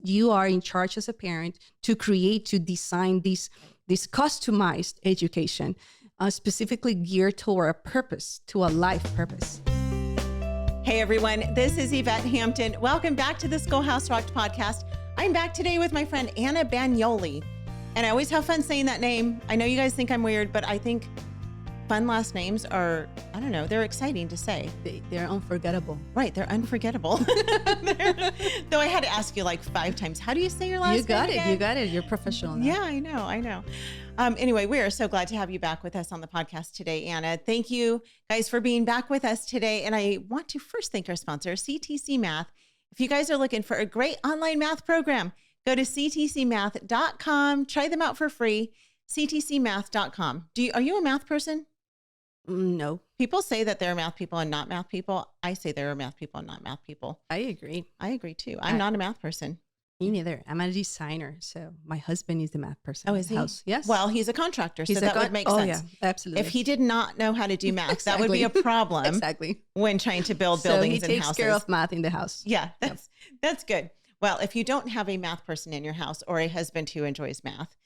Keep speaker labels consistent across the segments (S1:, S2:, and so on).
S1: You are in charge as a parent to create, to design this customized education, specifically geared toward a purpose, to a life purpose.
S2: Hey everyone, this is Yvette Hampton. Welcome back to the Schoolhouse Rocked podcast. I'm back today with my friend Anna Bagnoli. And I always have fun saying that name. I know you guys think I'm weird, but I think fun last names are, I don't know, they're exciting to say.
S1: They're unforgettable.
S2: Right, they're unforgettable. Though I had to ask you like 5 times, how do you say your last name?
S1: You got it. You're professional now.
S2: Yeah, I know. Anyway, we are so glad to have you back with us on the podcast today, Anna. Thank you guys for being back with us today. And I want to first thank our sponsor, CTC Math. If you guys are looking for a great online math program, go to ctcmath.com. Try them out for free. ctcmath.com. Are you a math person?
S1: No.
S2: People say that they're math people and not math people. I say they're math people and not math people.
S1: I agree.
S2: I agree too. I'm not a math person.
S1: Me neither. I'm a designer. So my husband is the math person.
S2: Oh, is he?
S1: House. Yes.
S2: Well, he's a contractor, so that would make sense.
S1: Oh, yeah, absolutely.
S2: If he did not know how to do math, that would be a problem.
S1: Exactly.
S2: When trying to build buildings and houses.
S1: So he takes care of math in the house.
S2: Yeah, that's good. Well, if you don't have a math person in your house or a husband who enjoys math,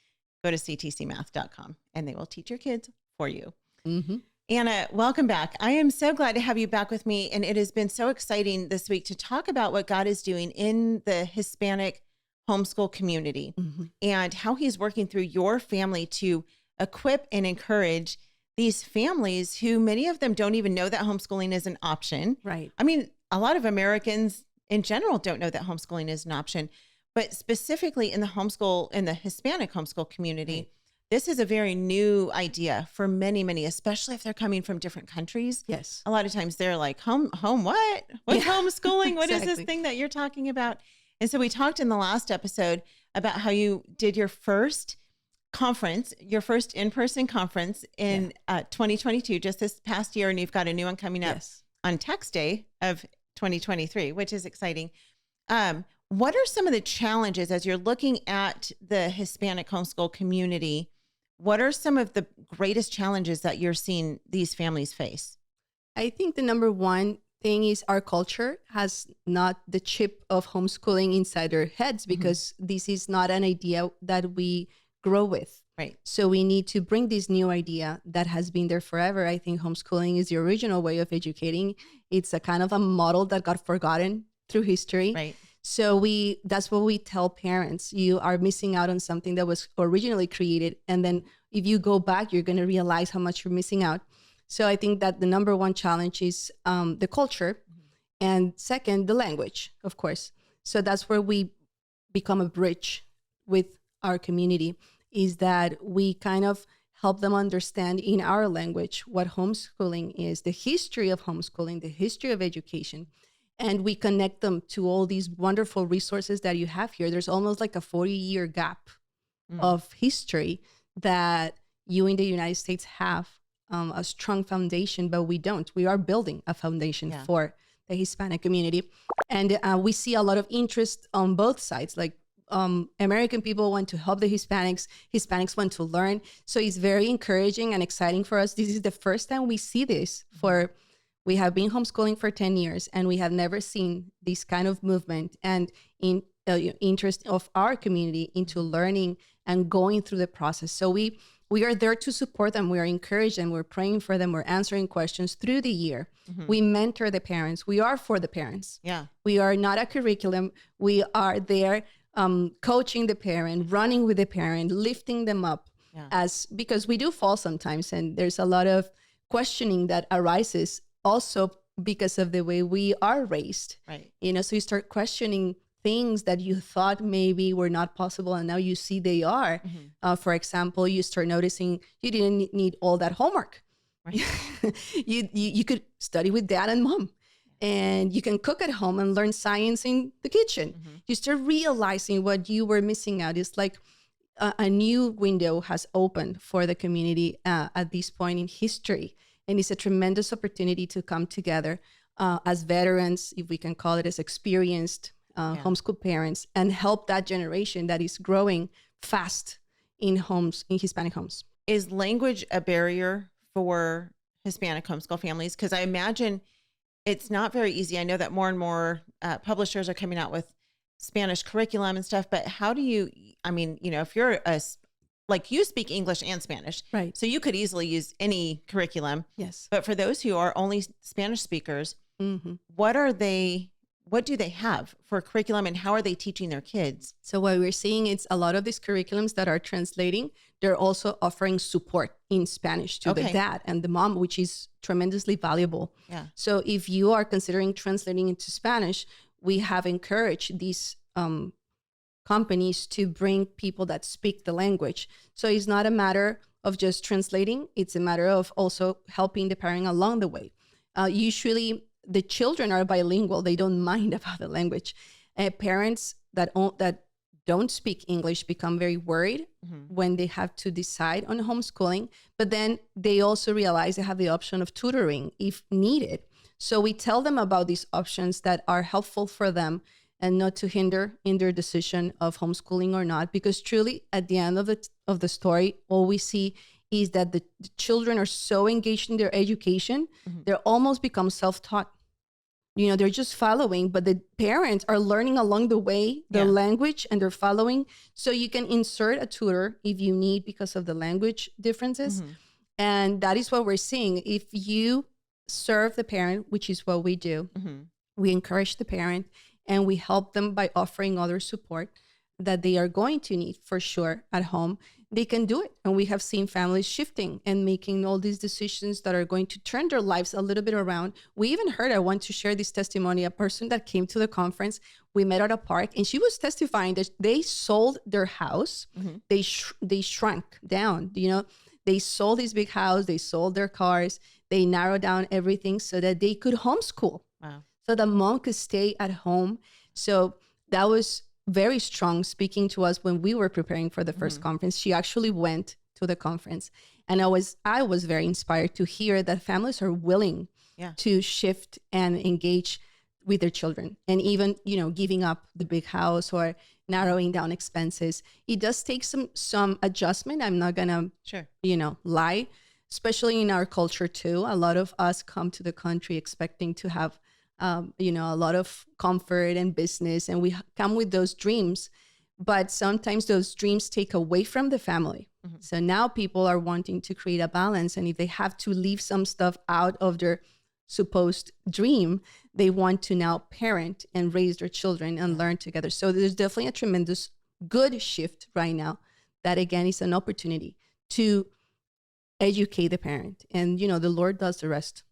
S2: go to ctcmath.com and they will teach your kids for you.
S1: Mm-hmm.
S2: Anna, welcome back. I am so glad to have you back with me. And it has been so exciting this week to talk about what God is doing in the Hispanic homeschool community and how he's working through your family to equip and encourage these families who many of them don't even know that homeschooling is an option.
S1: Right.
S2: I mean, a lot of Americans in general don't know that homeschooling is an option, but specifically in the Hispanic homeschool community, right. This is a very new idea for many, many, especially if they're coming from different countries.
S1: Yes.
S2: A lot of times they're like, home, what? What's homeschooling? What
S1: Exactly.
S2: is this thing that you're talking about? And so we talked in the last episode about how you did your first conference, your first in-person conference in 2022, just this past year. And you've got a new one coming up on Tax Day of 2023, which is exciting. What are some of the challenges as you're looking at the Hispanic homeschool community? What are some of the greatest challenges that you're seeing these families face?
S1: I think the number one thing is our culture has not the chip of homeschooling inside their heads because this is not an idea that we grow with.
S2: Right.
S1: So we need to bring this new idea that has been there forever. I think homeschooling is the original way of educating. It's a kind of a model that got forgotten through history.
S2: Right.
S1: So that's what we tell parents. You are missing out on something that was originally created. And then if you go back, you're going to realize how much you're missing out. So I think that the number one challenge is the culture. And second, the language, of course. So that's where we become a bridge with our community, is that we kind of help them understand in our language what homeschooling is, the history of homeschooling, the history of education. And we connect them to all these wonderful resources that you have here. There's almost like a 40-year gap of history that you in the United States have a strong foundation, but we don't. We are building a foundation for the Hispanic community. And we see a lot of interest on both sides. Like American people want to help the Hispanics. Hispanics want to learn. So it's very encouraging and exciting for us. This is the first time we see this we have been homeschooling for 10 years and we have never seen this kind of movement and interest of our community into learning and going through the process. So we are there to support them. We are encouraging them. We're praying for them. We're answering questions through the year. We mentor the parents. We are for the parents.
S2: Yeah.
S1: We are not a curriculum. We are there coaching the parent, running with the parent, lifting them up because we do fall sometimes. And there's a lot of questioning that arises also because of the way we are raised.
S2: Right.
S1: So you start questioning things that you thought maybe were not possible and now you see they are. For example, you start noticing you didn't need all that homework. Right. you could study with dad and mom and you can cook at home and learn science in the kitchen. You start realizing what you were missing out. It's like a new window has opened for the community at this point in history. And it's a tremendous opportunity to come together as veterans, if we can call it, as experienced homeschool parents, and help that generation that is growing fast in Hispanic homes.
S2: Is language a barrier for Hispanic homeschool families? Because I imagine it's not very easy. I know that more and more publishers are coming out with Spanish curriculum and stuff, but how do you, I mean, you know, if you're like you speak English and Spanish,
S1: Right.
S2: so you could easily use any curriculum.
S1: Yes.
S2: But for those who are only Spanish speakers,
S1: Mm-hmm.
S2: what do they have for curriculum and how are they teaching their kids?
S1: So what we're seeing is a lot of these curriculums that are translating, they're also offering support in Spanish to the
S2: Okay.
S1: dad and the mom, which is tremendously valuable.
S2: Yeah.
S1: So if you are considering translating into Spanish, we have encouraged these companies to bring people that speak the language. So it's not a matter of just translating, it's a matter of also helping the parent along the way. Usually the children are bilingual, they don't mind about the language. Parents that don't speak English become very worried when they have to decide on homeschooling, but then they also realize they have the option of tutoring if needed. So we tell them about these options that are helpful for them and not to hinder in their decision of homeschooling or not, because truly at the end of the story, all we see is that the children are so engaged in their education, they almost become self-taught. You know, they're just following, but the parents are learning along the way the language and they're following. So you can insert a tutor if you need because of the language differences. And that is what we're seeing. If you serve the parent, which is what we do, we encourage the parent and we help them by offering other support that they are going to need for sure at home. They can do it. And we have seen families shifting and making all these decisions that are going to turn their lives a little bit around. We even heard, I want to share this testimony, a person that came to the conference, we met at a park, and she was testifying that they sold their house. They shrunk down, you know, they sold this big house, they sold their cars, they narrowed down everything so that they could homeschool.
S2: Wow.
S1: So the mom could stay at home. So that was very strong speaking to us when we were preparing for the first conference. She actually went to the conference, and I was very inspired to hear that families are willing to shift and engage with their children, and even, you know, giving up the big house or narrowing down expenses. It does take some adjustment. I'm not gonna you know, lie, especially in our culture too. A lot of us come to the country expecting to have you know, a lot of comfort and business, and we come with those dreams, but sometimes those dreams take away from the family. So now people are wanting to create a balance, and if they have to leave some stuff out of their supposed dream, they want to now parent and raise their children and learn together. So there's definitely a tremendous good shift right now that, again, is an opportunity to educate the parent, and, you know, the Lord does the rest.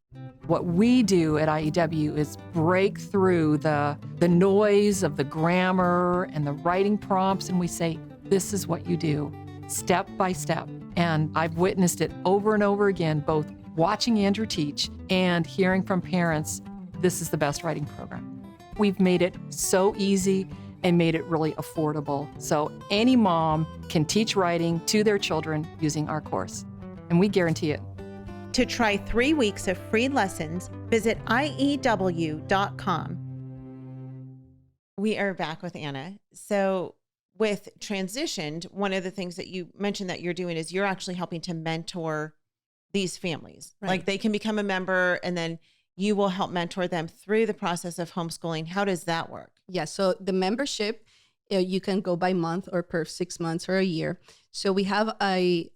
S3: What we do at IEW is break through the noise of the grammar and the writing prompts, and we say, this is what you do, step by step. And I've witnessed it over and over again, both watching Andrew teach and hearing from parents, this is the best writing program. We've made it so easy and made it really affordable. So any mom can teach writing to their children using our course, and we guarantee it.
S2: To try 3 weeks of free lessons, visit IEW.com. We are back with Anna. So with Transitioned, one of the things that you mentioned that you're doing is you're actually helping to mentor these families.
S1: Right.
S2: Like they can become a member and then you will help mentor them through the process of homeschooling. How does that work?
S1: Yeah, so the membership, you can go by month or per 6 months or a year. So we have a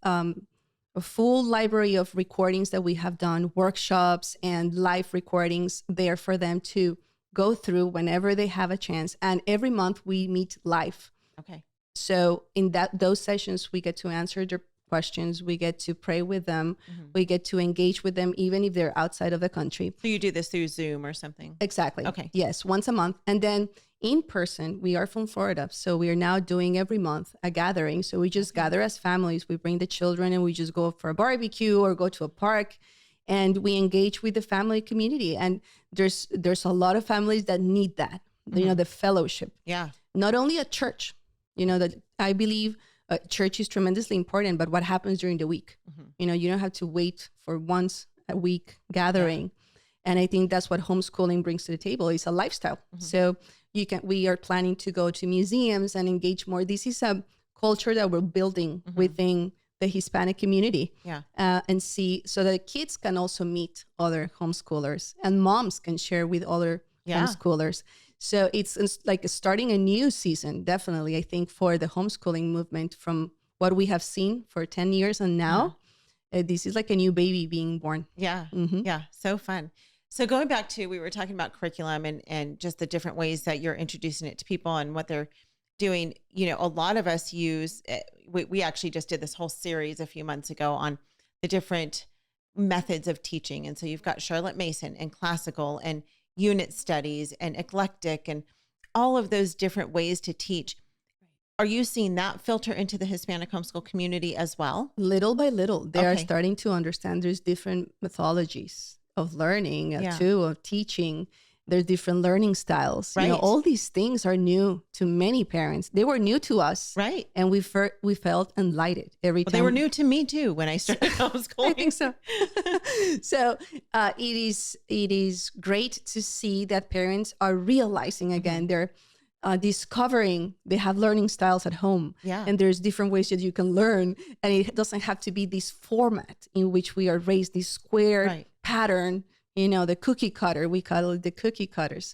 S1: full library of recordings that we have done, workshops and live recordings there for them to go through whenever they have a chance. And every month we meet live.
S2: Okay.
S1: So in those sessions, we get to answer their questions. We get to pray with them. We get to engage with them, even if they're outside of the country.
S2: So you do this through Zoom or something?
S1: Exactly.
S2: Okay.
S1: Yes, once a month. And then in person, we are from Florida. So we are now doing every month a gathering. So we just gather as families. We bring the children and we just go for a barbecue or go to a park, and we engage with the family community. And there's a lot of families that need that, you know, the fellowship.
S2: Yeah.
S1: Not only at church, you know, that I believe church is tremendously important, but what happens during the week? You know, you don't have to wait for once a week gathering. And I think that's what homeschooling brings to the table. It's a lifestyle. So we are planning to go to museums and engage more. This is a culture that we're building within the Hispanic community. And see, so that kids can also meet other homeschoolers and moms can share with other homeschoolers. So it's like starting a new season, definitely, I think, for the homeschooling movement from what we have seen for 10 years. And now this is like a new baby being born.
S2: Yeah.
S1: Mhm.
S2: Yeah. So fun. So going back to, we were talking about curriculum and just the different ways that you're introducing it to people and what they're doing. You know, a lot of us use, we actually just did this whole series a few months ago on the different methods of teaching. And so you've got Charlotte Mason and classical and unit studies and eclectic and all of those different ways to teach. Are you seeing that filter into the Hispanic homeschool community as well?
S1: Little by little, they are
S2: Okay.
S1: starting to understand there's different methodologies of learning,
S2: Yeah.
S1: too, of teaching. There's different learning styles. You know,
S2: Right.
S1: all these things are new to many parents. They were new to us,
S2: Right.
S1: and we felt enlightened every
S2: Well,
S1: time.
S2: they were new to me too when I started homeschooling.
S1: I think so. So it is great to see that parents are realizing again they're discovering they have learning styles at home,
S2: Yeah.
S1: and there's different ways that you can learn, and it doesn't have to be this format in which we are raised, this square
S2: Right.
S1: pattern. You know, the cookie cutter. We call it the cookie cutters.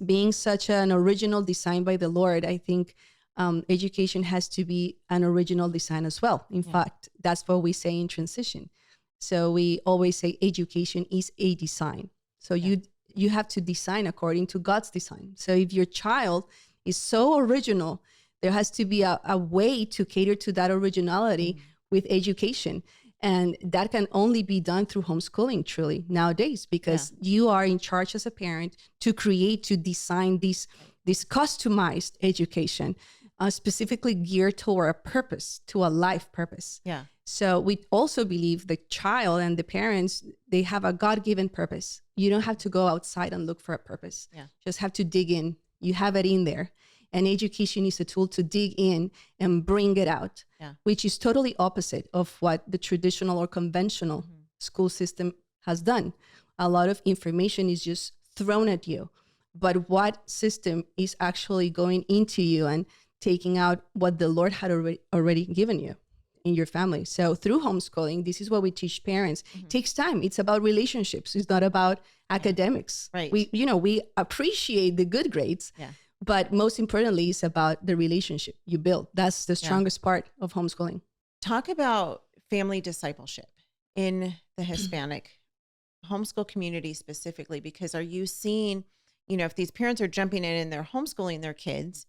S1: Being such an original design by the Lord, I think education has to be an original design as well. In fact, that's what we say in transition. So we always say education is a design. So you have to design according to God's design. So if your child is so original, there has to be a way to cater to that originality with education. And that can only be done through homeschooling, truly, nowadays, because you are in charge as a parent to create, to design this customized education, specifically geared toward a purpose, to a life purpose.
S2: Yeah.
S1: So we also believe the child and the parents, they have a God-given purpose. You don't have to go outside and look for a purpose.
S2: Yeah.
S1: Just have to dig in. You have it in there. And education is a tool to dig in and bring it out, which is totally opposite of what the traditional or conventional school system has done. A lot of information is just thrown at you. But what system is actually going into you and taking out what the Lord had already given you in your family? So through homeschooling, this is what we teach parents. It takes time. It's about relationships. It's not about academics.
S2: Right.
S1: We appreciate the good grades.
S2: Yeah.
S1: But most importantly, it's about the relationship you build. That's the strongest part of homeschooling.
S2: Talk about family discipleship in the Hispanic homeschool community specifically, because are you seeing, you know, if these parents are jumping in and they're homeschooling their kids,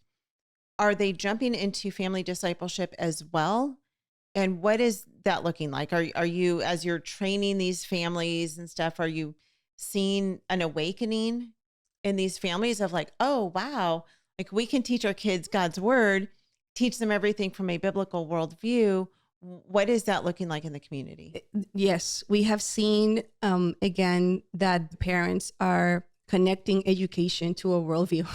S2: are they jumping into family discipleship as well? And what is that looking like? Are you, as you're training these families and stuff, are you seeing an awakening in these families of like, oh, wow, like we can teach our kids God's word, teach them everything from a biblical worldview. What is that looking like in the community?
S1: Yes, we have seen, again, that parents are connecting education to a worldview.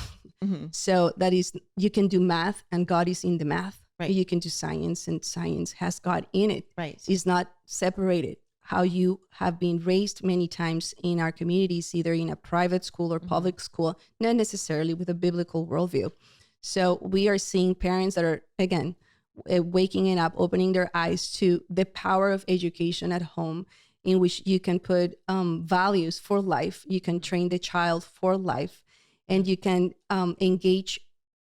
S1: So that is, you can do math and God is in the math.
S2: Right.
S1: You can do science and science has God in it.
S2: Right.
S1: It's not separated. How you have been raised many times in our communities, either in a private school or public school, not necessarily with a biblical worldview. So we are seeing parents that are, again, waking it up, opening their eyes to the power of education at home, in which you can put values for life. You can train the child for life, and you can engage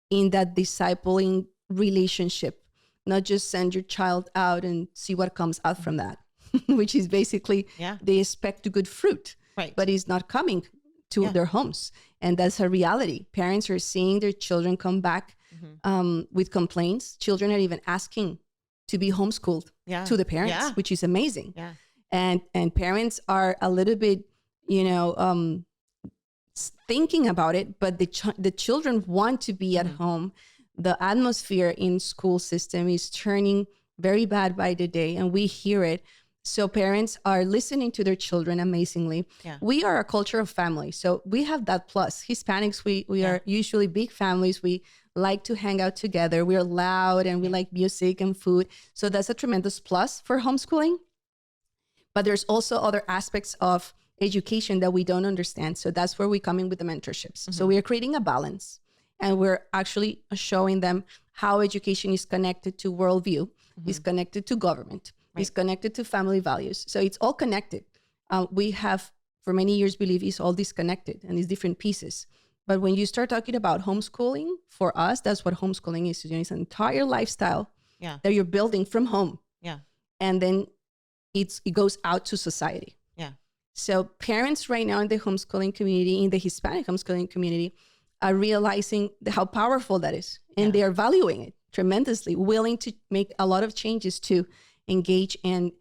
S1: in that discipling relationship, not just send your child out and see what comes out from that. Which is basically they expect good fruit,
S2: right?
S1: But it's not coming to their homes. And that's a reality. Parents are seeing their children come back with complaints. Children are even asking to be homeschooled to the parents, which is amazing.
S2: Yeah.
S1: And parents are a little bit, thinking about it, but the children want to be at home. The atmosphere in school system is turning very bad by the day, and we hear it. So parents are listening to their children amazingly. Yeah. We are a culture of family. So we have that plus. Hispanics, we are usually big families. We like to hang out together. We're loud and we like music and food. So that's a tremendous plus for homeschooling. But there's also other aspects of education that we don't understand. So that's where we come in with the mentorships. So we are creating a balance, and we're actually showing them how education is connected to worldview, is connected to government, is connected to family values. So it's all connected. We have, for many years, believed it's all disconnected and it's different pieces. But when you start talking about homeschooling, for us, that's what homeschooling is. It's an entire lifestyle
S2: Yeah.
S1: that you're building from home.
S2: Yeah.
S1: And then it goes out to society.
S2: Yeah.
S1: So parents right now in the homeschooling community, in the Hispanic homeschooling community, are realizing how powerful that is. And
S2: Yeah.
S1: they are valuing it tremendously, willing to make a lot of changes to engage and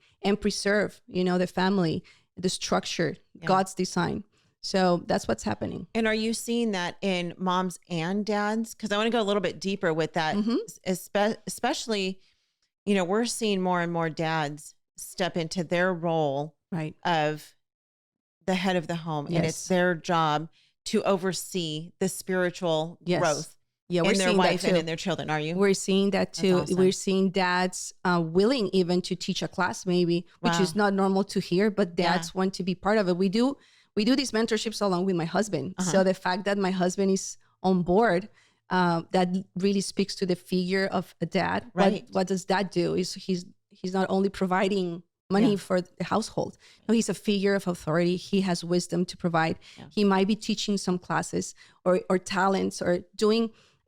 S1: preserve, the family, the structure, God's design. So that's what's happening.
S2: And are you seeing that in moms and dads? Because I want to go a little bit deeper with that, especially, we're seeing more and more dads step into their role
S1: Right.
S2: of the head of the home. And it's
S1: Yes.
S2: their job to oversee the spiritual
S1: Yes.
S2: growth
S1: Yeah, we're
S2: in their
S1: seeing
S2: wife
S1: that
S2: and
S1: too.
S2: in their children. Are you?
S1: We're seeing that too.
S2: awesome.
S1: We're seeing dads willing even to teach a class, maybe, which
S2: Wow.
S1: is not normal to hear, but dads want to be part of it. We do these mentorships along with my husband. So the fact that my husband is on board, that really speaks to the figure of a dad.
S2: Right.
S1: What does that do? Is he's not only providing money for the household. No, he's a figure of authority. He has wisdom to provide. He might be teaching some classes or talents or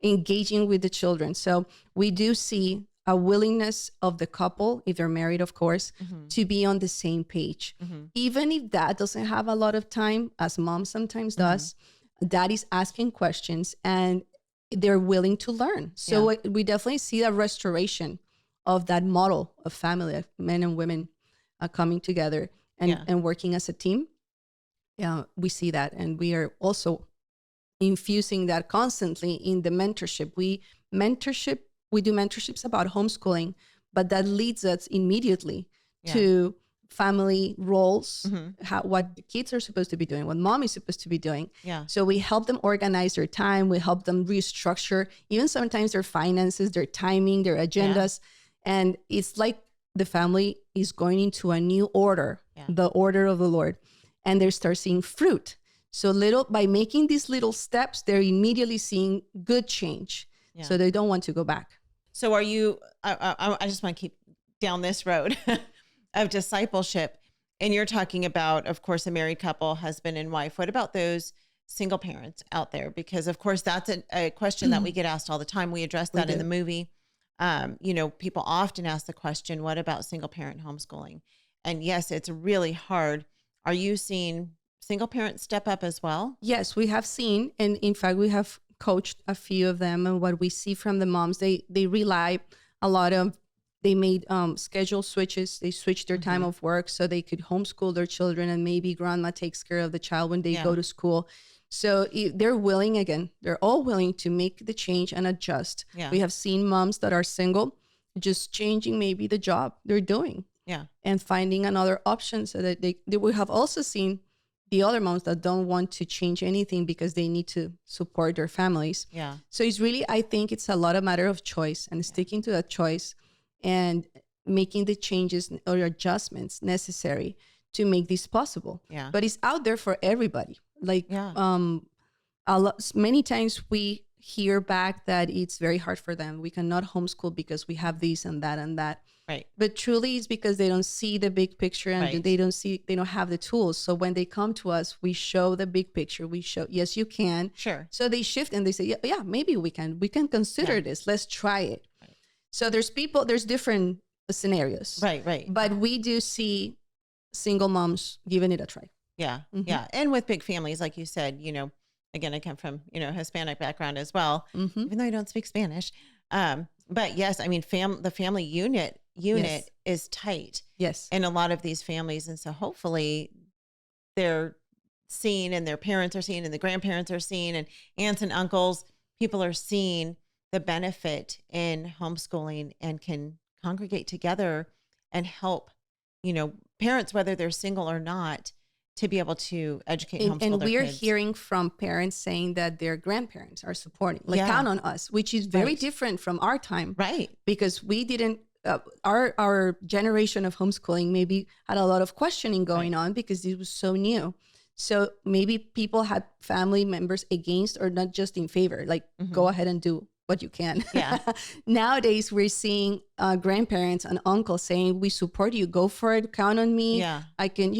S1: engaging with the children. So we do see a willingness of the couple, if they're married, of course, to be on the same page. Even if dad doesn't have a lot of time, as mom sometimes does, dad is asking questions and they're willing to learn. So we definitely see a restoration of that model of family, of men and women coming together and working as a team. Yeah, we see that. And we are also infusing that constantly in the mentorship. We do mentorships about homeschooling, but that leads us immediately to family roles, what the kids are supposed to be doing, what mom is supposed to be doing.
S2: Yeah.
S1: So we help them organize their time. We help them restructure, even sometimes their finances, their timing, their agendas. And it's like the family is going into a new order, the order of the Lord, and they start seeing fruit. So by making these little steps, they're immediately seeing good change.
S2: Yeah.
S1: So they don't want to go back.
S2: So are you, I just want to keep down this road of discipleship. And you're talking about, of course, a married couple, husband and wife. What about those single parents out there? Because of course, that's a question that we get asked all the time. We addressed that in the movie. People often ask the question, what about single parent homeschooling? And yes, it's really hard. Are you seeing single parents step up as well?
S1: Yes, we have seen. And in fact, we have coached a few of them. And what we see from the moms, they rely a lot of, they made schedule switches. They switched their time of work so they could homeschool their children, and maybe grandma takes care of the child when they go to school. So they're willing, again, they're all willing to make the change and adjust.
S2: Yeah.
S1: We have seen moms that are single, just changing maybe the job they're doing and finding another option so that we have also seen the other moms that don't want to change anything because they need to support their families.
S2: Yeah.
S1: So it's really, I think it's a lot of matter of choice and sticking to that choice and making the changes or adjustments necessary to make this possible.
S2: Yeah.
S1: But it's out there for everybody. Like many times we hear back that it's very hard for them. We cannot homeschool because we have this and that and that.
S2: Right.
S1: But truly it's because they don't see the big picture and they don't have the tools. So when they come to us, we show the big picture. We show, yes, you can.
S2: Sure.
S1: So they shift and they say, yeah, maybe we can consider this. Let's try it. Right. So there's different scenarios.
S2: Right.
S1: But we do see single moms giving it a try.
S2: Yeah. Yeah. And with big families, like you said, again, I come from, Hispanic background as well, even though I don't speak Spanish. But yes, I mean, the family unit is tight.
S1: Yes.
S2: In a lot of these families. And so hopefully they're seeing, and their parents are seeing, and the grandparents are seeing, and aunts and uncles, people are seeing the benefit in homeschooling and can congregate together and help, parents, whether they're single or not, to be able to educate and homeschool
S1: and
S2: their
S1: we're
S2: kids.
S1: hearing from parents saying that their grandparents are supporting, count on us, which is very different from our time.
S2: Right.
S1: Because we didn't, our generation of homeschooling maybe had a lot of questioning going on because it was so new. So maybe people had family members against or not just in favor, like go ahead and do what you can.
S2: Yeah.
S1: Nowadays, we're seeing grandparents and uncles saying, we support you, go for it, count on me.
S2: Yeah.
S1: I can,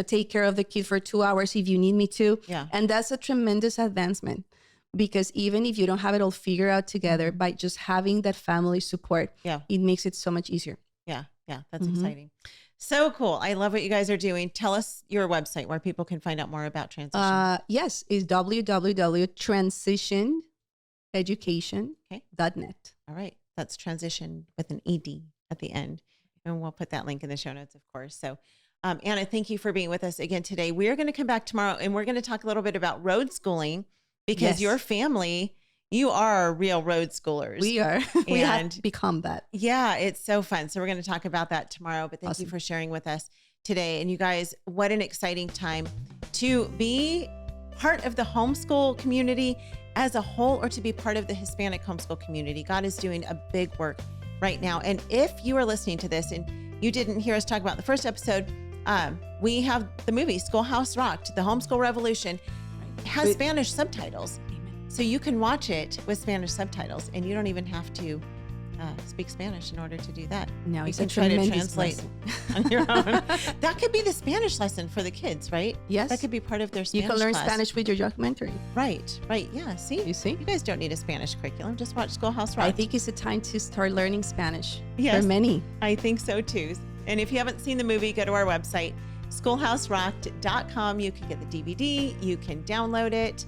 S1: take care of the kid for 2 hours if you need me to.
S2: Yeah.
S1: And that's a tremendous advancement, because even if you don't have it all figured out together, by just having that family support, it makes it so much easier.
S2: Yeah. That's exciting. So cool. I love what you guys are doing. Tell us your website where people can find out more about transition.
S1: Yes, it's www.transitioneducation.net.
S2: All right. That's transition with an ED at the end. And we'll put that link in the show notes, of course. So, Anna, thank you for being with us again today. We are going to come back tomorrow and we're going to talk a little bit about road schooling, because your family, you are real road schoolers.
S1: We are. We have become that.
S2: Yeah, it's so fun. So we're going to talk about that tomorrow. But thank you for sharing with us today. And you guys, what an exciting time to be part of the homeschool community as a whole, or to be part of the Hispanic homeschool community. God is doing a big work right now. And if you are listening to this and you didn't hear us talk about the first episode, we have the movie Schoolhouse Rocked, The Homeschool Revolution. It has Spanish subtitles. So you can watch it with Spanish subtitles, and you don't even have to speak Spanish in order to do that.
S1: No,
S2: you can try to translate on your own. That could be the Spanish lesson for the kids, right?
S1: Yes.
S2: That could be part of their Spanish
S1: You can learn
S2: class.
S1: Spanish with your documentary.
S2: Right. Yeah. See?
S1: You see?
S2: You guys don't need a Spanish curriculum. Just watch Schoolhouse Rocked.
S1: I think it's a time to start learning Spanish
S2: Yes.
S1: for many.
S2: I think so too. And if you haven't seen the movie, go to our website, schoolhouserocked.com. You can get the DVD. You can download it.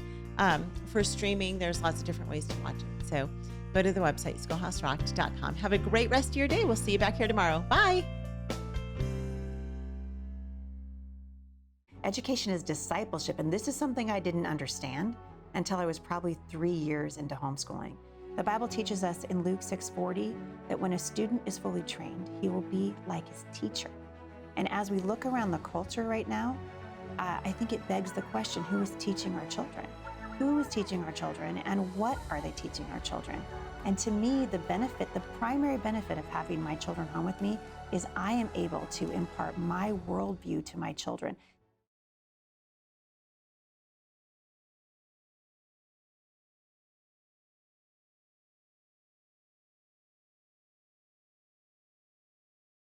S2: For streaming, there's lots of different ways to watch it. So go to the website, schoolhouserocked.com. Have a great rest of your day. We'll see you back here tomorrow. Bye.
S4: Education is discipleship, and this is something I didn't understand until I was probably 3 years into homeschooling. The Bible teaches us in Luke 6:40 that when a student is fully trained, he will be like his teacher. And as we look around the culture right now, I think it begs the question, who is teaching our children? Who is teaching our children, and what are they teaching our children? And to me, the primary benefit of having my children home with me is I am able to impart my worldview to my children